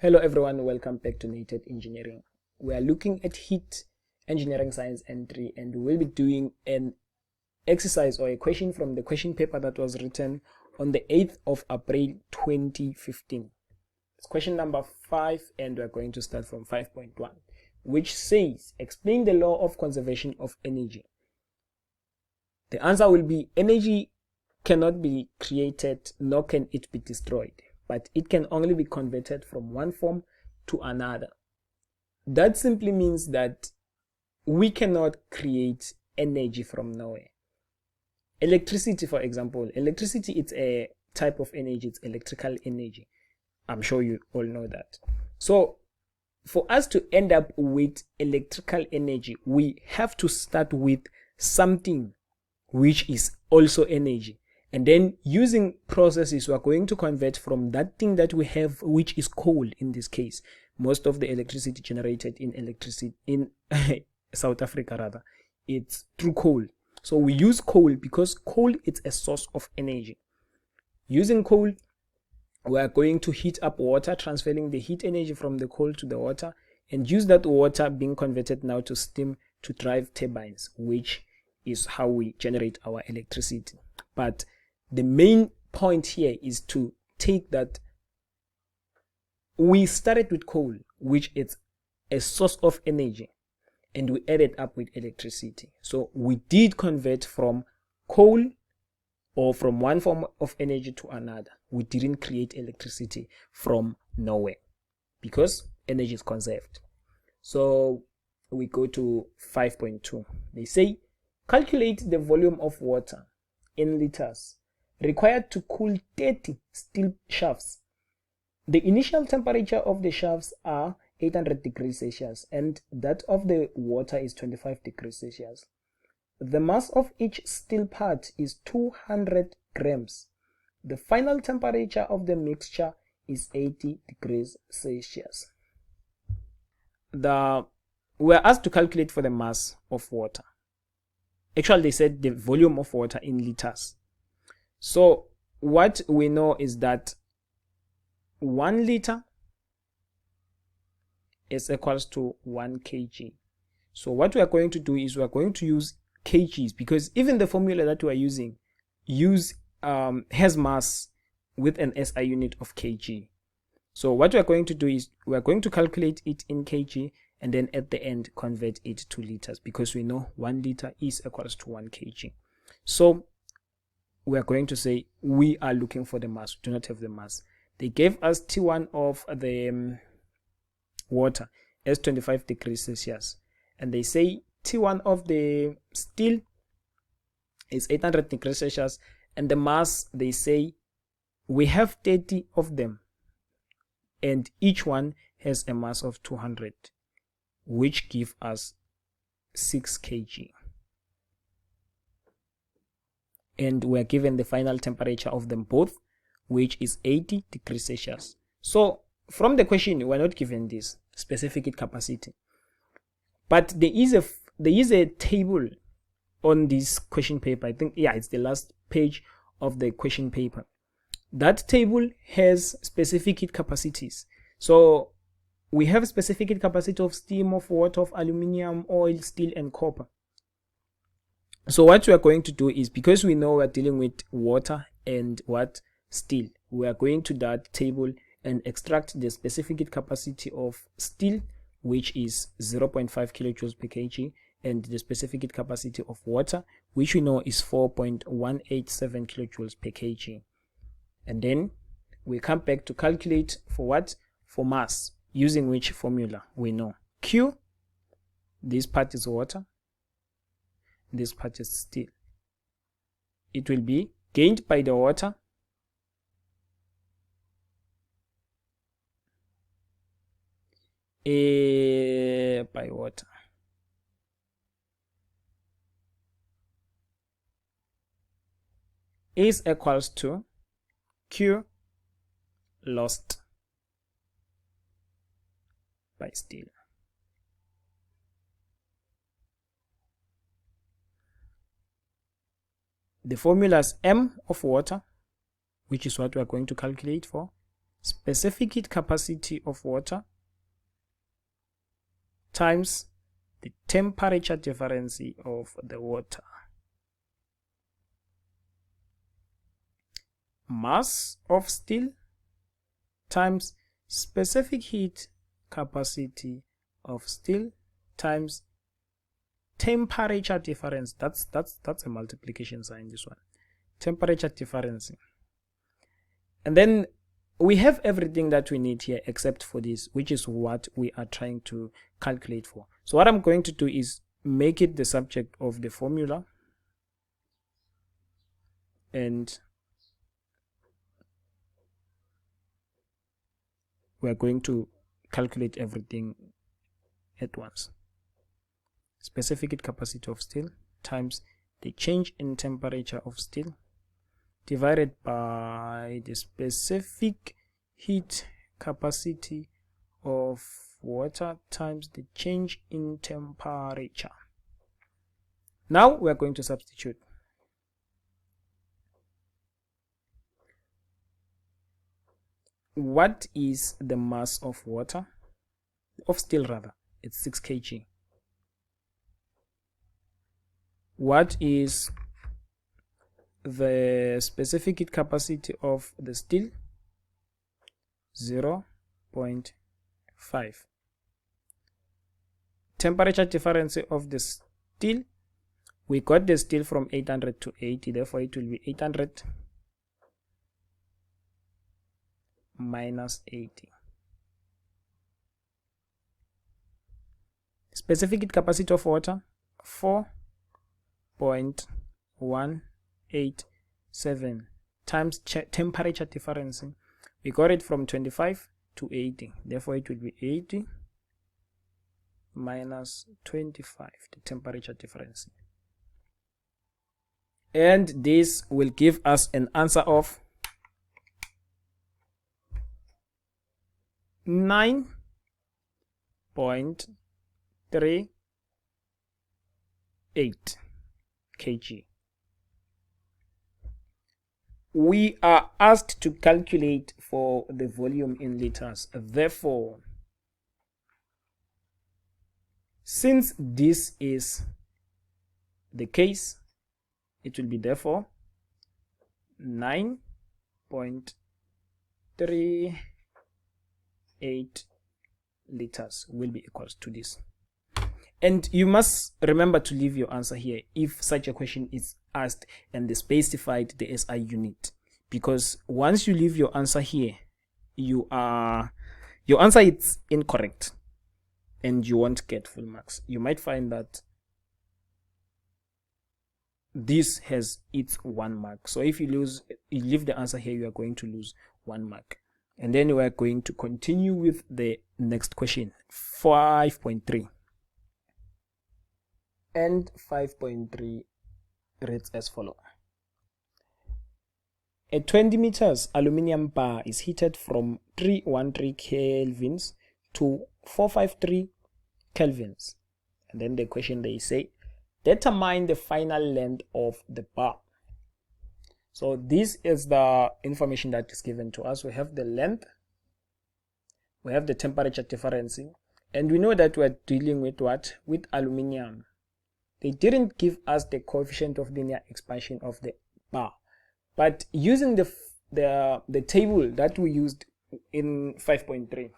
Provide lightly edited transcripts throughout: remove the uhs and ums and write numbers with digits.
Hello everyone, welcome back to Nated Engineering. We are looking at heat engineering science entry, and we will be doing an exercise or a question from the question paper that was written on the 8th of April 2015. It's question number 5, and we're going to start from 5.1, which says, explain the law of conservation of energy. The answer will be energy cannot be created, nor can it be destroyed, but it can only be converted from one form to another. That simply means that we cannot create energy from nowhere. Electricity, for example, electricity, it's a type of energy, it's electrical energy. I'm sure you all know that. So for us to end up with electrical energy, we have to start with something which is also energy. And then using processes, we are going to convert from that thing that we have, which is coal in this case. Most of the electricity generated in South Africa rather, it's through coal. So we use coal because coal is a source of energy. Using coal, we are going to heat up water, transferring the heat energy from the coal to the water, and use that water being converted now to steam to drive turbines, which is how we generate our electricity. But the main point here is to take that we started with coal, which is a source of energy, and we added up with electricity. So we did convert from coal or from one form of energy to another. We didn't create electricity from nowhere because energy is conserved. So we go to 5.2. They say, calculate the volume of water in liters required to cool 30 steel shafts. The initial temperature of the shafts are 800 degrees Celsius and that of the water is 25 degrees Celsius. The mass of each steel part is 200 grams. The final temperature of the mixture is 80 degrees Celsius. We are asked to calculate for the mass of water. Actually, they said the volume of water in liters. So what we know is that 1 liter is equals to 1 kg. So what we are going to do is we are going to use kgs, because even the formula that we are using has mass with an SI unit of kg. So what we are going to do is we are going to calculate it in kg and then at the end convert it to liters, because we know 1 liter is equals to 1 kg. So we are going to say we are looking for the mass. We do not have the mass. They gave us T1 of the water as 25 degrees Celsius, and they say T1 of the steel is 800 degrees Celsius, and the mass, they say we have 30 of them and each one has a mass of 200, which give us 6 kg. And we are given the final temperature of them both, which is 80 degrees Celsius. So from the question, we are not given this specific heat capacity, but there is a table on this question paper. I think, yeah, it's the last page of the question paper. That table has specific heat capacities. So we have specific heat capacity of steam, of water, of aluminium, oil, steel, and copper. So what we are going to do is, because we know we're dealing with water and steel, we are going to that table and extract the specific heat capacity of steel, which is 0.5 kilojoules per kg, and the specific heat capacity of water, which we know is 4.187 kilojoules per kg. And then we come back to calculate for what? For mass, using which formula we know. Q, this part is water, this part is steel. It will be gained by the water by water is equals to Q lost by steel. The formula is M of water, which is what we are going to calculate for, specific heat capacity of water times the temperature difference of the water. Mass of steel times specific heat capacity of steel times temperature difference. That's a multiplication sign, this one. Temperature difference. And then we have everything that we need here except for this, which is what we are trying to calculate for. So what I'm going to do is make it the subject of the formula, and we're going to calculate everything at once. Specific heat capacity of steel times the change in temperature of steel divided by the specific heat capacity of water times the change in temperature. Now we're going to substitute. What is the mass of water? Of steel rather. It's 6 kg. What is the specific heat capacity of the steel? 0.5. Temperature difference of the steel. We got the steel from 800 to 80, therefore it will be 800 minus 80. Specific heat capacity of water, 4.187 times temperature difference. We got it from 25 to 80, therefore it will be 80 minus 25, the temperature difference. And this will give us an answer of 9.38 kg. We are asked to calculate for the volume in liters. Therefore, since this is the case, it will be therefore 9.38 liters will be equals to this. And you must remember to leave your answer here if such a question is asked and they specified the SI unit, because once you leave your answer here, your answer is incorrect and you won't get full marks. You might find that this has its 1 mark. So if you leave the answer here, you are going to lose 1 mark. And then we are going to continue with the next question, 5.3. And 5.3 reads as follows. A 20 meters aluminium bar is heated from 313 kelvins to 453 kelvins. And then the question they say, determine the final length of the bar. So this is the information that is given to us. We have the length, we have the temperature difference, and we know that we're dealing with what? With aluminium. They didn't give us the coefficient of linear expansion of the bar, but using the table that we used in 5.3,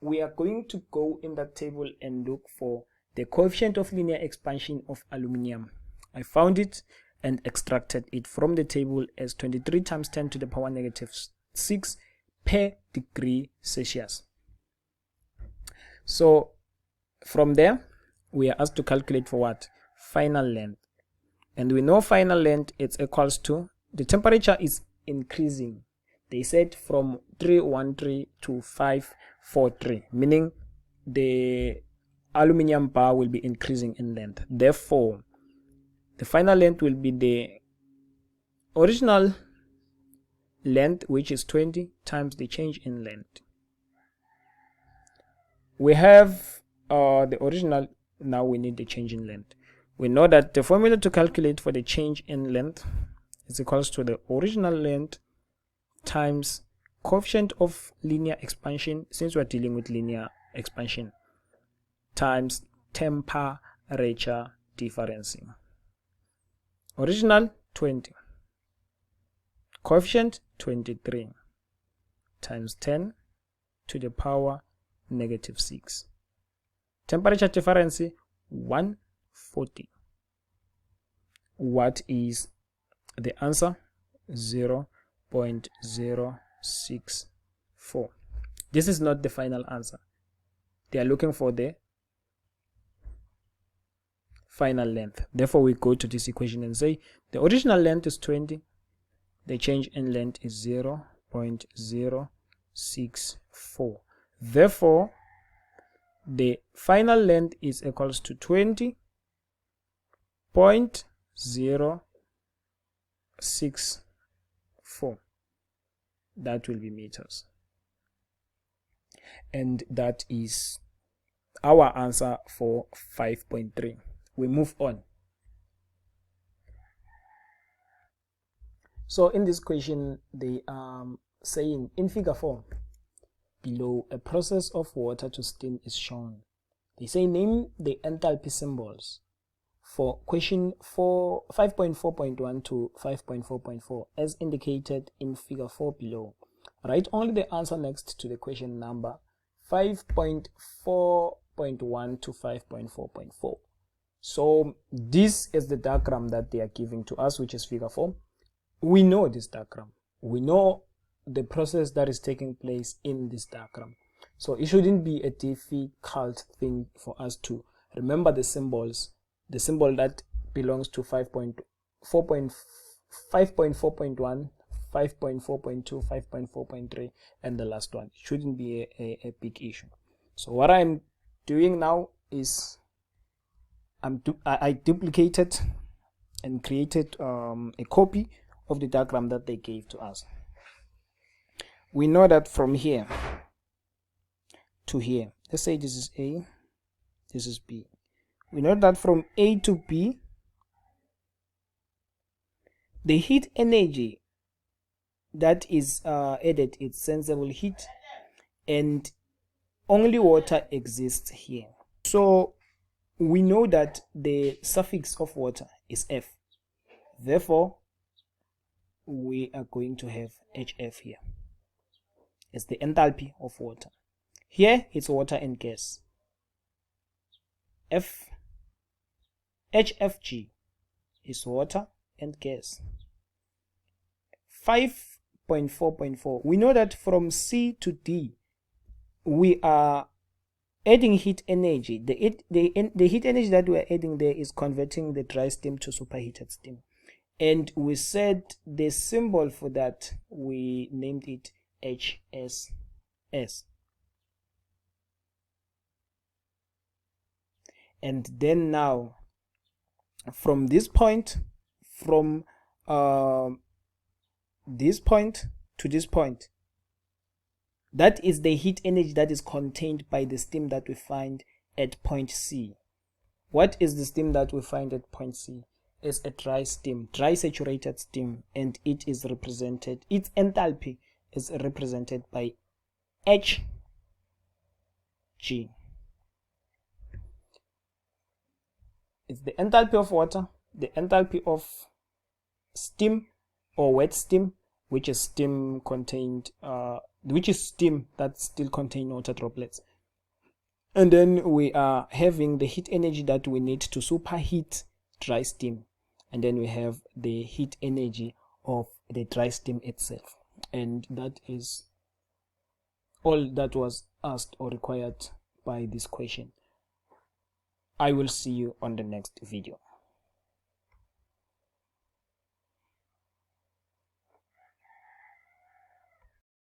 we are going to go in that table and look for the coefficient of linear expansion of aluminium. I found it and extracted it from the table as 23 times 10 to the power negative 6 per degree Celsius. So from there, we are asked to calculate for what? Final length. And we know final length is equals to, the temperature is increasing. They said from 313 to 543, meaning the aluminium bar will be increasing in length. Therefore, the final length will be the original length, which is 20 times the change in length. We have the original, now we need the change in length. We know that the formula to calculate for the change in length is equals to the original length times coefficient of linear expansion, since we're dealing with linear expansion, times temperature difference. Original 20, coefficient 23, times 10 to the power -6. Temperature difference 140. What is the answer? 0.064. This is not the final answer. They are looking for the final length. Therefore, we go to this equation and say the original length is 20. The change in length is 0.064. Therefore, the final length is equals to 20.064. That will be meters. And that is our answer for 5.3. We move on. So in this question, they are saying in figure 4, below, a process of water to steam is shown. They say name the enthalpy symbols for question 5.4.1 to 5.4.4 as indicated in figure 4 below. Write only the answer next to the question number 5.4.1 to 5.4.4. So this is the diagram that they are giving to us, which is figure 4. We know this diagram. We know the process that is taking place in this diagram. So it shouldn't be a difficult thing for us to remember the symbols. The symbol that belongs to 5.4.1, 5.4.2, 5.4.3, and the last one. It shouldn't be a big issue. So what I'm doing now is I duplicated and created a copy of the diagram that they gave to us. We know that from here to here, let's say this is A, this is B. We know that from A to B, the heat energy that is added is sensible heat, and only water exists here. So we know that the suffix of water is F. Therefore, we are going to have HF here. It's the enthalpy of water. Here it's water and gas. HFG is water and gas. 5.4.4. We know that from C to D, we are adding heat energy. The heat energy that we are adding there is converting the dry steam to superheated steam. And we said the symbol for that, we named it HSS. And then now, from this point, from this point to this point, that is the heat energy that is contained by the steam that we find at point C. What is the steam that we find at point C? It's a dry steam, dry saturated steam, and it is represented, its enthalpy is represented by Hg. It's the enthalpy of water, the enthalpy of steam or wet steam, which is steam contained, which is steam that still contain water droplets. And then we are having the heat energy that we need to superheat dry steam. And then we have the heat energy of the dry steam itself. And that is all that was asked or required by this question. I will see you on the next video.